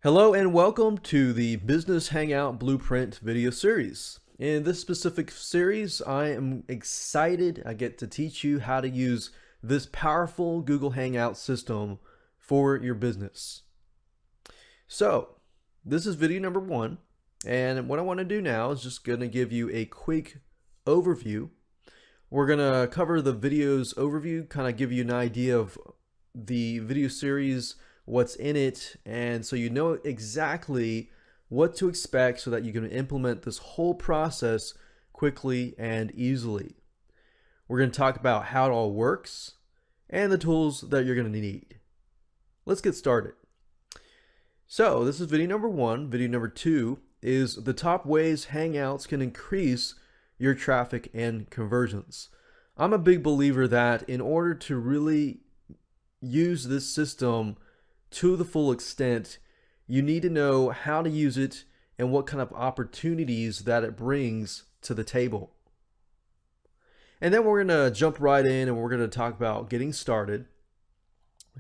Hello and welcome to the Business Hangout Blueprint video series. In this specific series, I am excited I get to teach you how to use this powerful Google Hangout system for your business. So, this is video number 1, and what I want to do now is just going to give you a quick overview. We're going to cover the video's overview, kind of give you an idea of the video series, what's in it, and so you know exactly what to expect so that you can implement this whole process quickly and easily. We're going to talk about how it all works and the tools that you're going to need. Let's get started. So this is video number 1. Video number 2 is the top ways Hangouts can increase your traffic and conversions. I'm a big believer that in order to really use this system to the full extent, you need to know how to use it and what kind of opportunities that it brings to the table. And then we're going to jump right in and we're going to talk about getting started,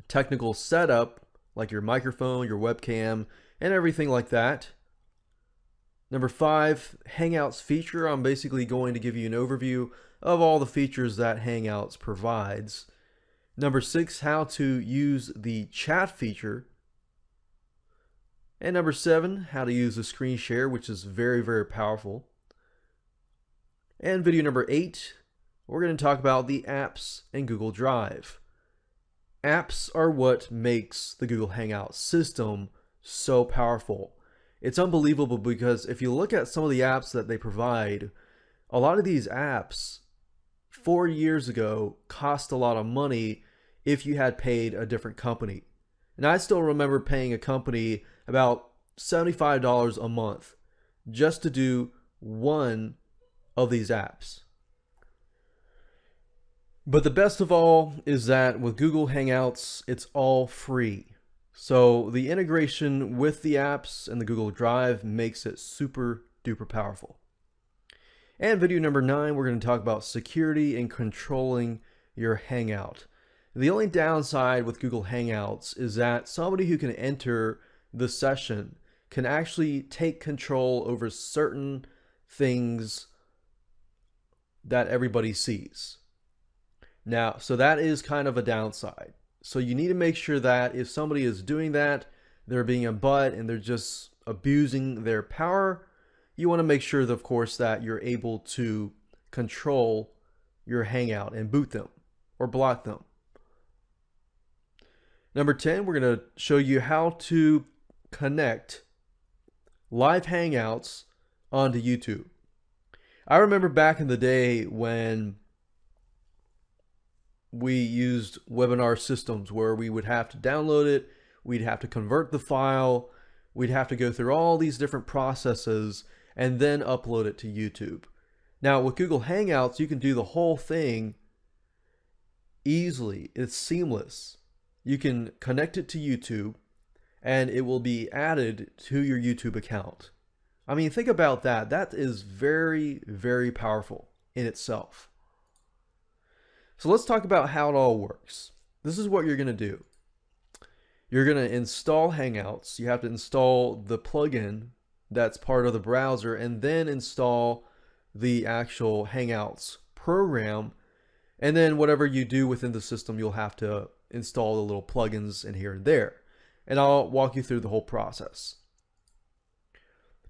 technical setup, like your microphone, your webcam, and everything like that. Number 5, Hangouts feature. I'm basically going to give you an overview of all the features that Hangouts provides. Number 6, how to use the chat feature. And number 7, how to use the screen share, which is very, very powerful. And video number 8, we're going to talk about the apps in Google Drive. Apps are what makes the Google Hangout system so powerful. It's unbelievable because if you look at some of the apps that they provide, a lot of these apps 4 years ago cost a lot of money if you had paid a different company. And I still remember paying a company about $75 a month just to do one of these apps. But the best of all is that with Google Hangouts, it's all free. So the integration with the apps and the Google Drive makes it super duper powerful. And video number 9, we're going to talk about security and controlling your Hangout. The only downside with Google Hangouts is that somebody who can enter the session can actually take control over certain things that everybody sees. Now, so that is kind of a downside. So you need to make sure that if somebody is doing that, they're being a butt and they're just abusing their power, you want to make sure that, of course, that you're able to control your Hangout and boot them or block them. Number 10, we're going to show you how to connect live Hangouts onto YouTube. I remember back in the day when we used webinar systems where we would have to download it, we'd have to convert the file, we'd have to go through all these different processes and then upload it to YouTube. Now with Google Hangouts, you can do the whole thing easily. It's seamless. You can connect it to YouTube and it will be added to your YouTube account. I mean, think about that. That is very, very powerful in itself. So let's talk about how it all works. This is what you're going to do. You're going to install Hangouts. You have to install the plugin that's part of the browser and then install the actual Hangouts program. And then whatever you do within the system, you'll have to install the little plugins in here and there. And I'll walk you through the whole process.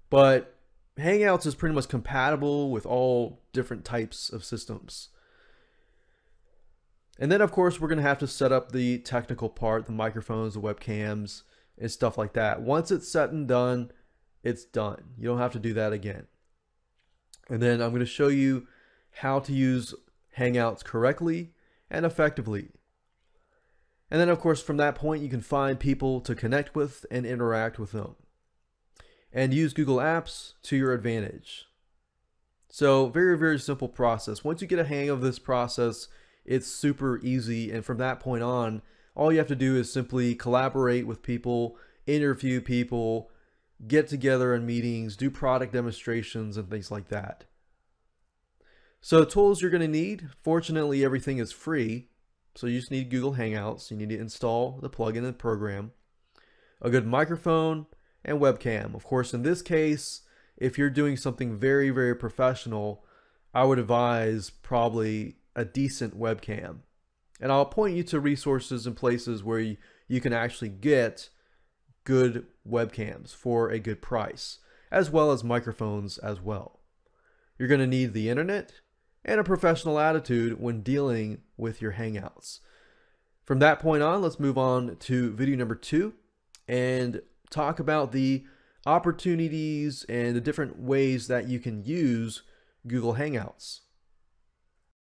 But Hangouts is pretty much compatible with all different types of systems. And then, of course, we're going to have to set up the technical part, the microphones, the webcams, and stuff like that. Once it's set and done, it's done. You don't have to do that again. And then I'm going to show you how to use Hangouts correctly and effectively. And then, of course, from that point, you can find people to connect with and interact with them. And use Google Apps to your advantage. So very, very simple process. Once you get a hang of this process, it's super easy. And from that point on, all you have to do is simply collaborate with people, interview people, get together in meetings, do product demonstrations and things like that. So tools you're going to need, fortunately everything is free. So you just need Google Hangouts. You need to install the plugin and program, a good microphone, and webcam. Of course, in this case, if you're doing something very, very professional, I would advise probably a decent webcam. And I'll point you to resources and places where you can actually get good webcams for a good price, as well as microphones as well. You're going to need the internet and a professional attitude when dealing with your Hangouts. From that point on, let's move on to video number 2 and talk about the opportunities and the different ways that you can use Google Hangouts.